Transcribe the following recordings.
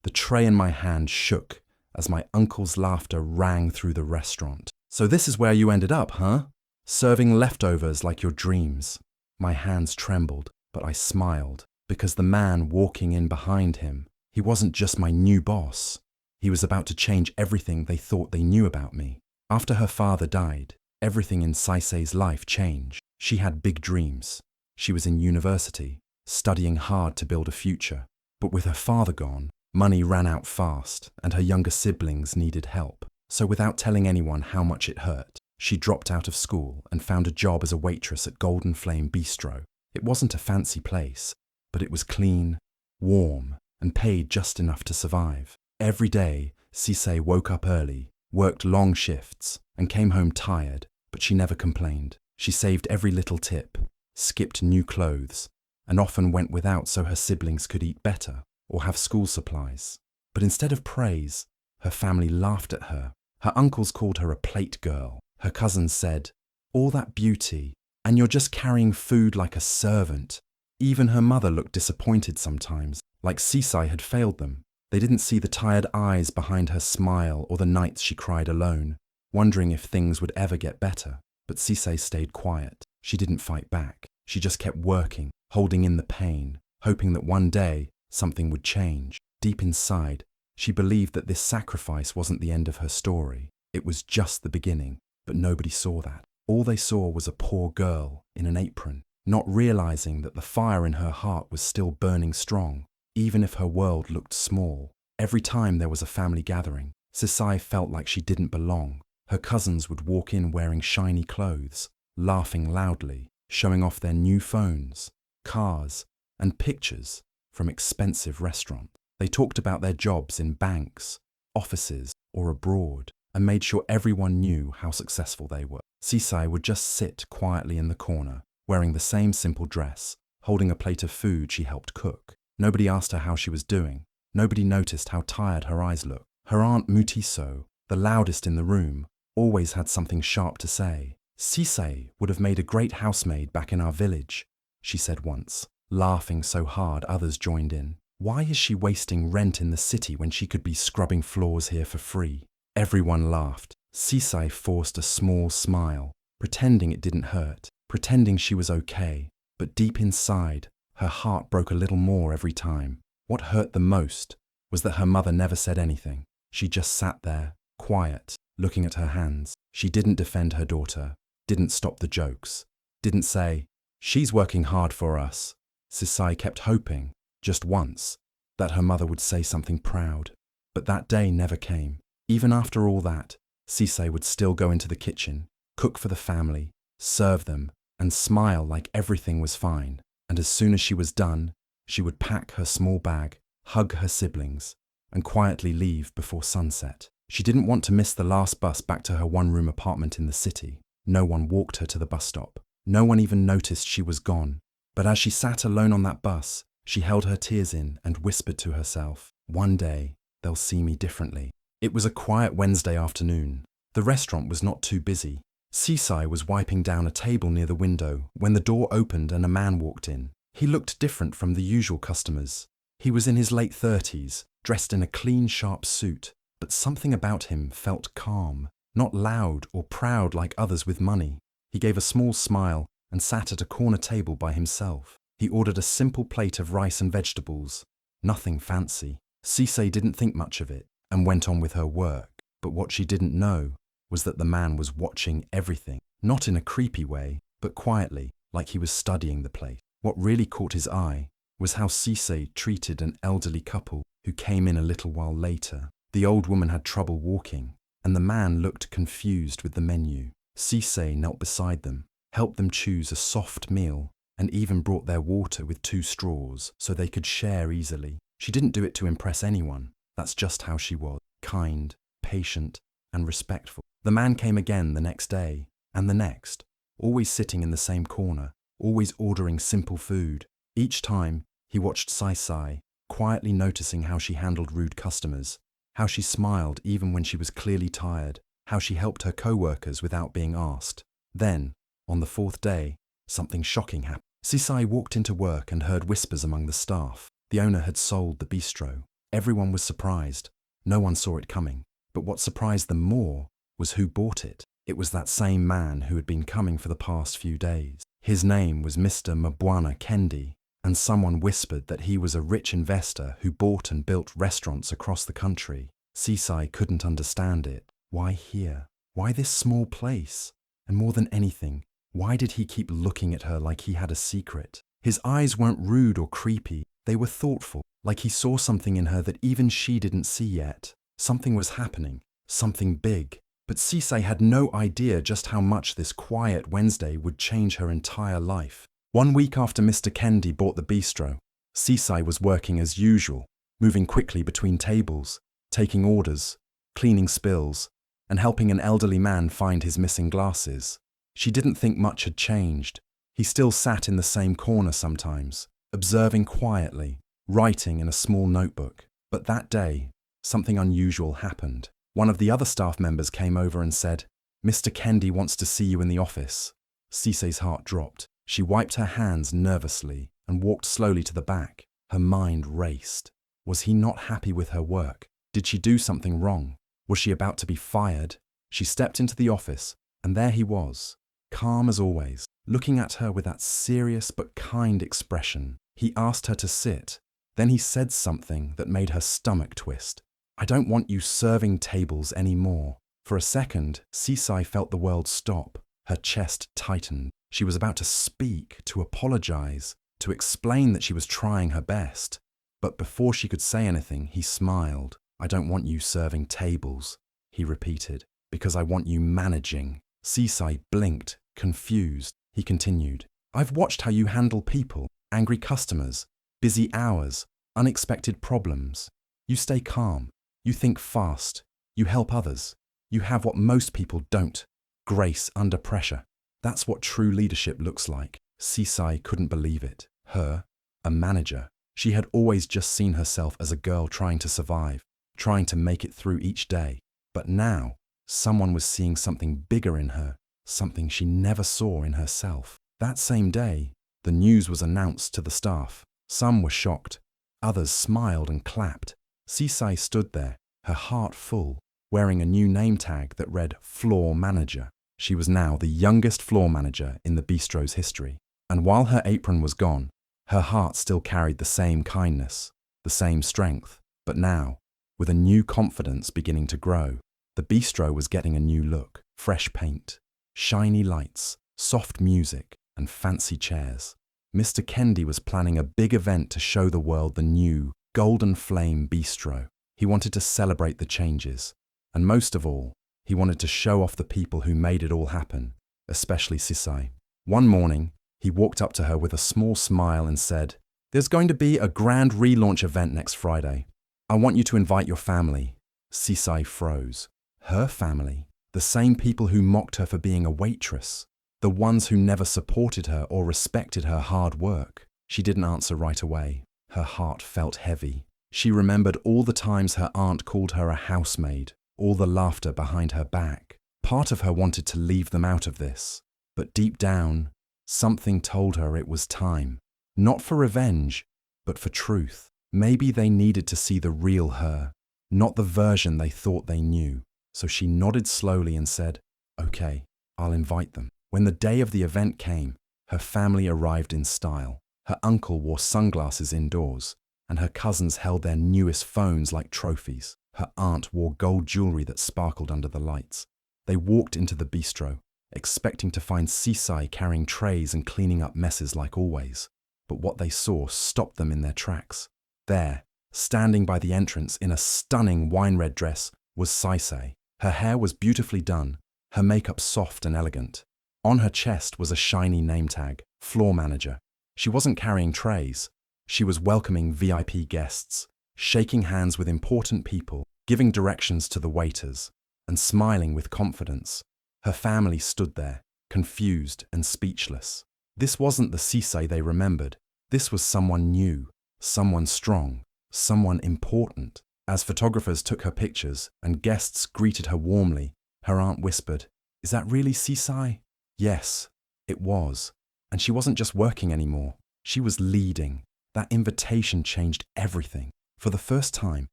The tray in my hand shook as my uncle's laughter rang through the restaurant. "So this is where you ended up, huh? Serving leftovers like your dreams." My hands trembled, but I smiled, because the man walking in behind him, he wasn't just my new boss. He was about to change everything they thought they knew about me. After her father died, everything in Sisei's life changed. She had big dreams. She was in university, studying hard to build a future. But with her father gone, money ran out fast, and her younger siblings needed help. So without telling anyone how much it hurt, she dropped out of school and found a job as a waitress at Golden Flame Bistro. It wasn't a fancy place, but it was clean, warm, and paid just enough to survive. Every day, Sisei woke up early, worked long shifts, and came home tired, but she never complained. She saved every little tip, skipped new clothes, and often went without so her siblings could eat better or have school supplies. But instead of praise, her family laughed at her. Her uncles called her a plate girl. Her cousins said, "All that beauty, and you're just carrying food like a servant." Even her mother looked disappointed sometimes, like Sisei had failed them. They didn't see the tired eyes behind her smile or the nights she cried alone, wondering if things would ever get better. But Sisei stayed quiet. She didn't fight back. She just kept working, holding in the pain, hoping that one day something would change. Deep inside, she believed that this sacrifice wasn't the end of her story. It was just the beginning, but nobody saw that. All they saw was a poor girl in an apron, not realizing that the fire in her heart was still burning strong, even if her world looked small. Every time there was a family gathering, Sisei felt like she didn't belong. Her cousins would walk in wearing shiny clothes, laughing loudly, showing off their new phones, cars, and pictures from expensive restaurants. They talked about their jobs in banks, offices, or abroad, and made sure everyone knew how successful they were. Sisei would just sit quietly in the corner, wearing the same simple dress, holding a plate of food she helped cook. Nobody asked her how she was doing. Nobody noticed how tired her eyes looked. Her aunt Mutiso, the loudest in the room, always had something sharp to say. "Sisei would have made a great housemaid back in our village," she said once, laughing so hard others joined in. "Why is she wasting rent in the city when she could be scrubbing floors here for free?" Everyone laughed. Sisei forced a small smile, pretending it didn't hurt, pretending she was okay. But deep inside, her heart broke a little more every time. What hurt the most was that her mother never said anything. She just sat there, quiet, looking at her hands. She didn't defend her daughter, didn't stop the jokes, didn't say, "She's working hard for us." Sisei kept hoping, just once, that her mother would say something proud. But that day never came. Even after all that, Sisei would still go into the kitchen, cook for the family, serve them, and smile like everything was fine. And as soon as she was done, she would pack her small bag, hug her siblings, and quietly leave before sunset. She didn't want to miss the last bus back to her one-room apartment in the city. No one walked her to the bus stop. No one even noticed she was gone. But as she sat alone on that bus, she held her tears in and whispered to herself, "One day, they'll see me differently." It was a quiet Wednesday afternoon. The restaurant was not too busy. Sisei was wiping down a table near the window when the door opened and a man walked in. He looked different from the usual customers. He was in his late 30s, dressed in a clean, sharp suit, but something about him felt calm, not loud or proud like others with money. He gave a small smile and sat at a corner table by himself. He ordered a simple plate of rice and vegetables. Nothing fancy. Sisei didn't think much of it and went on with her work. But what she didn't know was that the man was watching everything, not in a creepy way, but quietly, like he was studying the place. What really caught his eye was how Sisei treated an elderly couple who came in a little while later. The old woman had trouble walking, and the man looked confused with the menu. Sisei knelt beside them, helped them choose a soft meal, and even brought their water with 2 straws so they could share easily. She didn't do it to impress anyone. That's just how she was, kind, patient, and respectful. The man came again the next day, and the next, always sitting in the same corner, always ordering simple food. Each time, he watched Sisei, quietly noticing how she handled rude customers, how she smiled even when she was clearly tired, how she helped her co-workers without being asked. Then, on the 4th day, something shocking happened. Sisei walked into work and heard whispers among the staff. The owner had sold the bistro. Everyone was surprised. No one saw it coming. But what surprised them more was who bought it. It was that same man who had been coming for the past few days. His name was Mr. Mbwana Kendi, and someone whispered that he was a rich investor who bought and built restaurants across the country. Sisai couldn't understand it. Why here? Why this small place? And more than anything, why did he keep looking at her like he had a secret? His eyes weren't rude or creepy. They were thoughtful, like he saw something in her that even she didn't see yet. Something was happening, something big. But Sisai had no idea just how much this quiet Wednesday would change her entire life. 1 week after Mr. Kendi bought the bistro, Sisai was working as usual, moving quickly between tables, taking orders, cleaning spills, and helping an elderly man find his missing glasses. She didn't think much had changed. He still sat in the same corner sometimes, observing quietly, writing in a small notebook. But that day, something unusual happened. One of the other staff members came over and said, "Mr. Kendi wants to see you in the office." Sisei's heart dropped. She wiped her hands nervously and walked slowly to the back. Her mind raced. Was he not happy with her work? Did she do something wrong? Was she about to be fired? She stepped into the office, and there he was, calm as always, looking at her with that serious but kind expression. He asked her to sit. Then he said something that made her stomach twist. "I don't want you serving tables anymore." For a second, Sisai felt the world stop. Her chest tightened. She was about to speak, to apologize, to explain that she was trying her best. But before she could say anything, he smiled. "I don't want you serving tables," he repeated, "because I want you managing." Sisai blinked, confused. He continued, "I've watched how you handle people, angry customers, busy hours, unexpected problems. You stay calm. You think fast. You help others. You have what most people don't. Grace under pressure. That's what true leadership looks like." Sisai couldn't believe it. Her, a manager. She had always just seen herself as a girl trying to survive, trying to make it through each day. But now, someone was seeing something bigger in her, something she never saw in herself. That same day, the news was announced to the staff. Some were shocked. Others smiled and clapped. Sisai stood there, her heart full, wearing a new name tag that read Floor Manager. She was now the youngest floor manager in the bistro's history. And while her apron was gone, her heart still carried the same kindness, the same strength. But now, with a new confidence beginning to grow, the bistro was getting a new look. Fresh paint, shiny lights, soft music, and fancy chairs. Mr. Kendi was planning a big event to show the world the new Golden Flame Bistro. He wanted to celebrate the changes. And most of all, he wanted to show off the people who made it all happen, especially Sisai. One morning, he walked up to her with a small smile and said, "There's going to be a grand relaunch event next Friday. I want you to invite your family." Sisai froze. Her family? The same people who mocked her for being a waitress? The ones who never supported her or respected her hard work? She didn't answer right away. Her heart felt heavy. She remembered all the times her aunt called her a housemaid, all the laughter behind her back. Part of her wanted to leave them out of this. But deep down, something told her it was time. Not for revenge, but for truth. Maybe they needed to see the real her, not the version they thought they knew. So she nodded slowly and said, "Okay, I'll invite them." When the day of the event came, her family arrived in style. Her uncle wore sunglasses indoors, and her cousins held their newest phones like trophies. Her aunt wore gold jewelry that sparkled under the lights. They walked into the bistro, expecting to find Sisai carrying trays and cleaning up messes like always. But what they saw stopped them in their tracks. There, standing by the entrance in a stunning wine-red dress, was Sisai. Her hair was beautifully done, her makeup soft and elegant. On her chest was a shiny name tag, Floor Manager. She wasn't carrying trays. She was welcoming VIP guests, shaking hands with important people, giving directions to the waiters, and smiling with confidence. Her family stood there, confused and speechless. This wasn't the Sisai they remembered. This was someone new, someone strong, someone important. As photographers took her pictures and guests greeted her warmly, her aunt whispered, "Is that really Sisai?" Yes, it was. And she wasn't just working anymore. She was leading. That invitation changed everything. For the first time,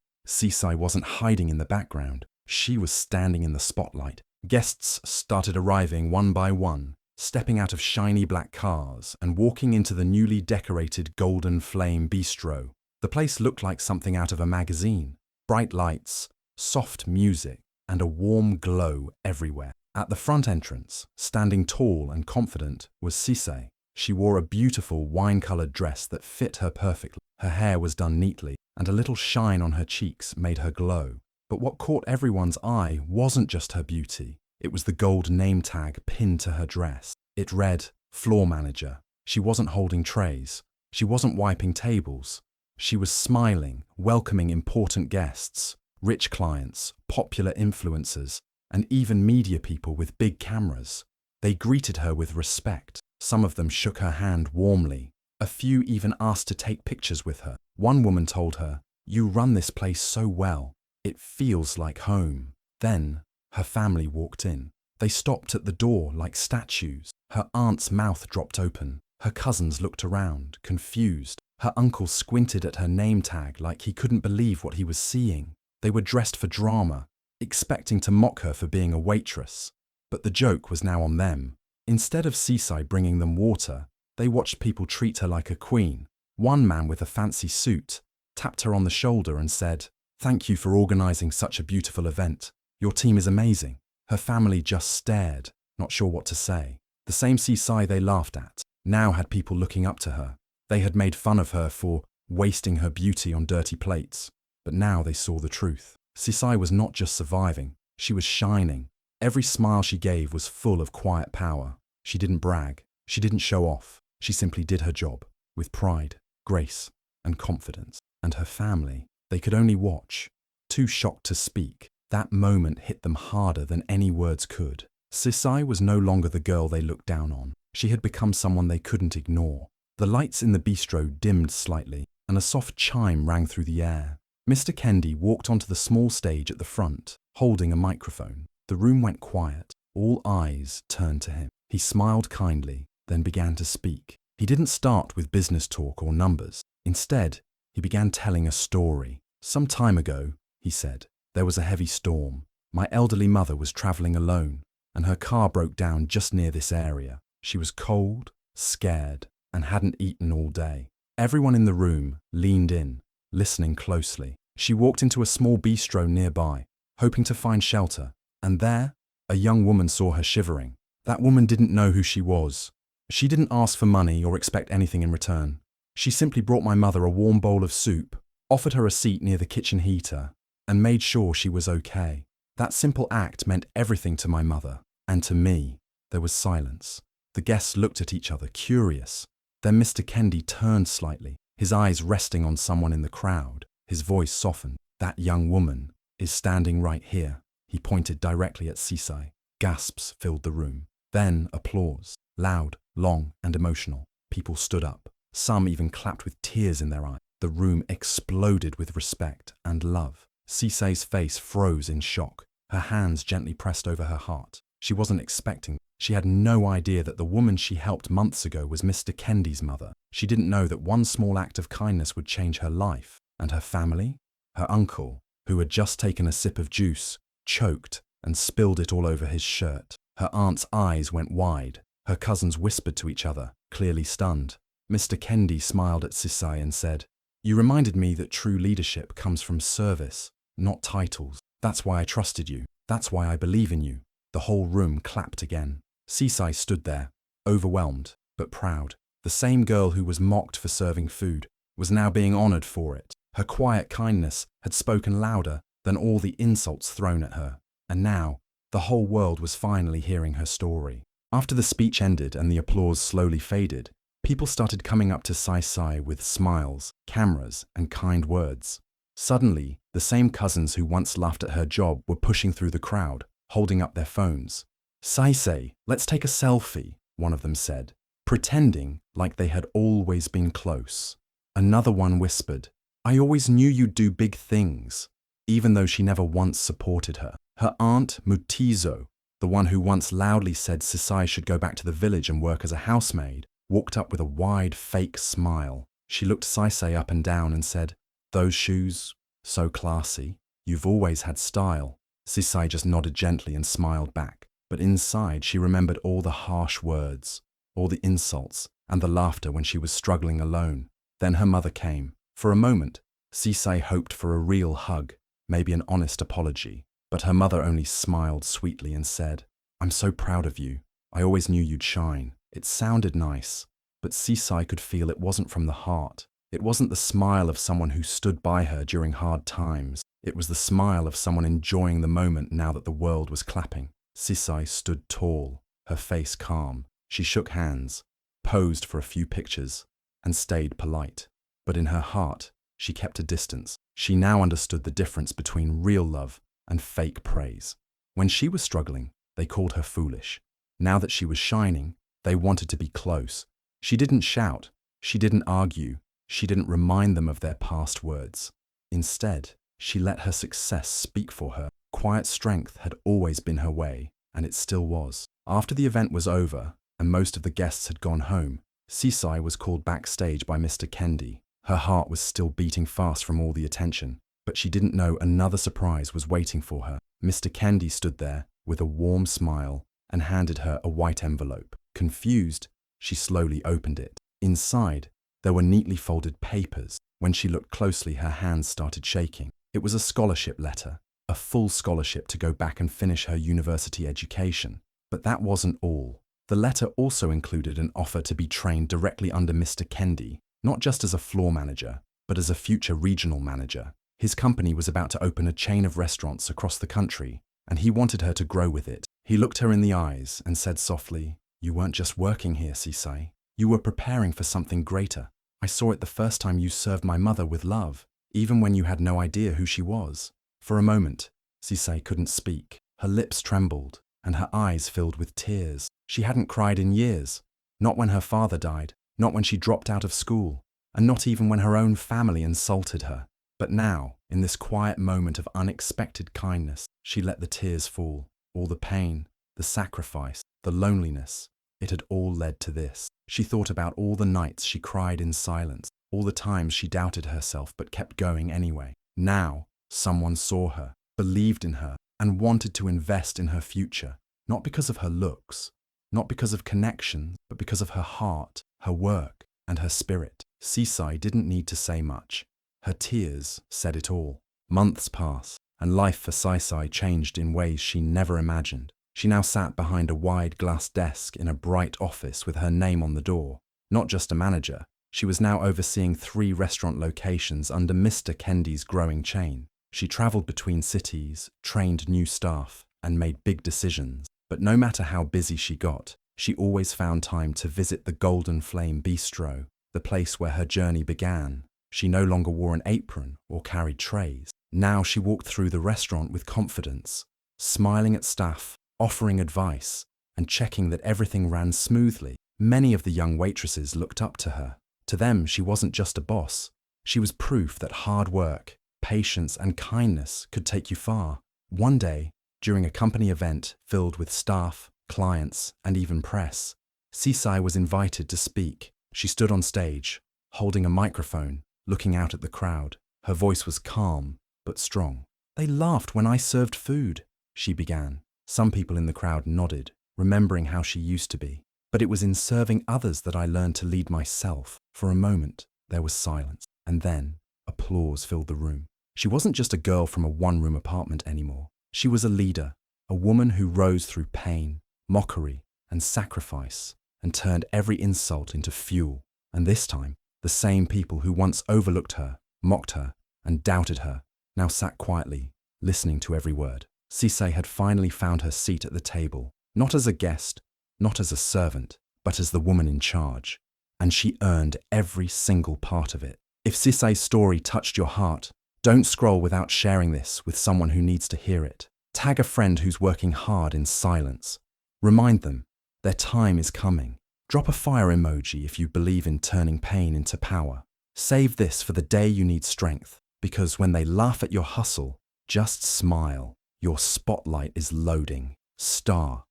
Sisai wasn't hiding in the background. She was standing in the spotlight. Guests started arriving one by one, stepping out of shiny black cars and walking into the newly decorated Golden Flame Bistro. The place looked like something out of a magazine. Bright lights, soft music, and a warm glow everywhere. At the front entrance, standing tall and confident, was Sisai. She wore a beautiful wine-colored dress that fit her perfectly. Her hair was done neatly, and a little shine on her cheeks made her glow. But what caught everyone's eye wasn't just her beauty. It was the gold name tag pinned to her dress. It read, "Floor Manager." She wasn't holding trays. She wasn't wiping tables. She was smiling, welcoming important guests, rich clients, popular influencers, and even media people with big cameras. They greeted her with respect. Some of them shook her hand warmly. A few even asked to take pictures with her. One woman told her, "You run this place so well. It feels like home." Then, her family walked in. They stopped at the door like statues. Her aunt's mouth dropped open. Her cousins looked around, confused. Her uncle squinted at her name tag like he couldn't believe what he was seeing. They were dressed for drama, expecting to mock her for being a waitress. But the joke was now on them. Instead of Sisai bringing them water, they watched people treat her like a queen. One man with a fancy suit tapped her on the shoulder and said, "Thank you for organizing such a beautiful event. Your team is amazing." Her family just stared, not sure what to say. The same Sisai they laughed at now had people looking up to her. They had made fun of her for wasting her beauty on dirty plates. But now they saw the truth. Sisai was not just surviving, she was shining. Every smile she gave was full of quiet power. She didn't brag, she didn't show off. She simply did her job, with pride, grace, and confidence. And her family, they could only watch, too shocked to speak. That moment hit them harder than any words could. Sisai was no longer the girl they looked down on. She had become someone they couldn't ignore. The lights in the bistro dimmed slightly, and a soft chime rang through the air. Mr. Kendi walked onto the small stage at the front, holding a microphone. The room went quiet. All eyes turned to him. He smiled kindly, then began to speak. He didn't start with business talk or numbers. Instead, he began telling a story. "Some time ago," he said, "there was a heavy storm. My elderly mother was traveling alone, and her car broke down just near this area. She was cold, scared, and hadn't eaten all day. Everyone in the room leaned in, listening closely. She walked into a small bistro nearby, hoping to find shelter, and there, a young woman saw her shivering. That woman didn't know who she was. She didn't ask for money or expect anything in return. She simply brought my mother a warm bowl of soup, offered her a seat near the kitchen heater, and made sure she was okay. That simple act meant everything to my mother, and to me." There was silence. The guests looked at each other, curious. Then Mr. Kendi turned slightly, his eyes resting on someone in the crowd. His voice softened. "That young woman is standing right here." He pointed directly at Sisai. Gasps filled the room. Then applause, loud, long, and emotional. People stood up. Some even clapped with tears in their eyes. The room exploded with respect and love. Sisai's face froze in shock. Her hands gently pressed over her heart. She wasn't expecting. She had no idea that the woman she helped months ago was Mr. Kendi's mother. She didn't know that one small act of kindness would change her life. And her family? Her uncle, who had just taken a sip of juice, choked and spilled it all over his shirt. Her aunt's eyes went wide. Her cousins whispered to each other, clearly stunned. Mr. Kendi smiled at Sisai and said, "You reminded me that true leadership comes from service, not titles. That's why I trusted you. That's why I believe in you." The whole room clapped again. Sisai stood there, overwhelmed, but proud. The same girl who was mocked for serving food was now being honored for it. Her quiet kindness had spoken louder than all the insults thrown at her. And now, the whole world was finally hearing her story. After the speech ended and the applause slowly faded, people started coming up to Sisai with smiles, cameras, and kind words. Suddenly, the same cousins who once laughed at her job were pushing through the crowd, holding up their phones. "Sisai, let's take a selfie," one of them said, pretending like they had always been close. Another one whispered, "I always knew you'd do big things," even though she never once supported her. Her aunt, Mutizo, the one who once loudly said Sisai should go back to the village and work as a housemaid, walked up with a wide, fake smile. She looked Sisai up and down and said, Those shoes, so classy. You've always had style. Sisai just nodded gently and smiled back. But inside, she remembered all the harsh words, all the insults, and the laughter when she was struggling alone. Then her mother came. For a moment, Sisai hoped for a real hug, maybe an honest apology. But her mother only smiled sweetly and said, "I'm so proud of you. I always knew you'd shine." It sounded nice, but Sisai could feel it wasn't from the heart. It wasn't the smile of someone who stood by her during hard times. It was the smile of someone enjoying the moment now that the world was clapping. Sisai stood tall, her face calm. She shook hands, posed for a few pictures, and stayed polite. But in her heart, she kept a distance. She now understood the difference between real love and fake praise. When she was struggling, they called her foolish. Now that she was shining, they wanted to be close. She didn't shout. She didn't argue. She didn't remind them of their past words. Instead, she let her success speak for her. Quiet strength had always been her way, and it still was. After the event was over, and most of the guests had gone home, Sisai was called backstage by Mr. Kendi. Her heart was still beating fast from all the attention, but she didn't know another surprise was waiting for her. Mr. Kendi stood there with a warm smile and handed her a white envelope. Confused, she slowly opened it. Inside, there were neatly folded papers. When she looked closely, her hands started shaking. It was a scholarship letter, a full scholarship to go back and finish her university education. But that wasn't all. The letter also included an offer to be trained directly under Mr. Kendi, not just as a floor manager, but as a future regional manager. His company was about to open a chain of restaurants across the country, and he wanted her to grow with it. He looked her in the eyes and said softly, "You weren't just working here, Sisai. You were preparing for something greater. I saw it the first time you served my mother with love, even when you had no idea who she was." For a moment, Sisai couldn't speak. Her lips trembled, and her eyes filled with tears. She hadn't cried in years, not when her father died, not when she dropped out of school, and not even when her own family insulted her. But now, in this quiet moment of unexpected kindness, she let the tears fall. All the pain, the sacrifice, the loneliness, it had all led to this. She thought about all the nights she cried in silence, all the times she doubted herself but kept going anyway. Now, someone saw her, believed in her, and wanted to invest in her future, not because of her looks, not because of connections, but because of her heart, her work, and her spirit. Sisai didn't need to say much. Her tears said it all. Months passed, and life for Sisai changed in ways she never imagined. She now sat behind a wide glass desk in a bright office with her name on the door. Not just a manager, she was now overseeing 3 restaurant locations under Mr. Kendi's growing chain. She traveled between cities, trained new staff, and made big decisions. But no matter how busy she got, she always found time to visit the Golden Flame Bistro, the place where her journey began. She no longer wore an apron or carried trays. Now she walked through the restaurant with confidence, smiling at staff, offering advice, and checking that everything ran smoothly. Many of the young waitresses looked up to her. To them, she wasn't just a boss. She was proof that hard work, patience, and kindness could take you far. One day, during a company event filled with staff, clients, and even press, Sisai was invited to speak. She stood on stage, holding a microphone, looking out at the crowd. Her voice was calm, but strong. "They laughed when I served food," she began. Some people in the crowd nodded, remembering how she used to be. "But it was in serving others that I learned to lead myself." For a moment, there was silence, and then applause filled the room. She wasn't just a girl from a one-room apartment anymore. She was a leader, a woman who rose through pain, mockery, and sacrifice, and turned every insult into fuel. And this time, the same people who once overlooked her, mocked her, and doubted her, now sat quietly, listening to every word. Sisai had finally found her seat at the table, not as a guest, not as a servant, but as the woman in charge. And she earned every single part of it. If Sisai's story touched your heart, don't scroll without sharing this with someone who needs to hear it. Tag a friend who's working hard in silence. Remind them their time is coming. Drop a fire emoji if you believe in turning pain into power. Save this for the day you need strength, because when they laugh at your hustle, just smile. Your spotlight is loading. Star.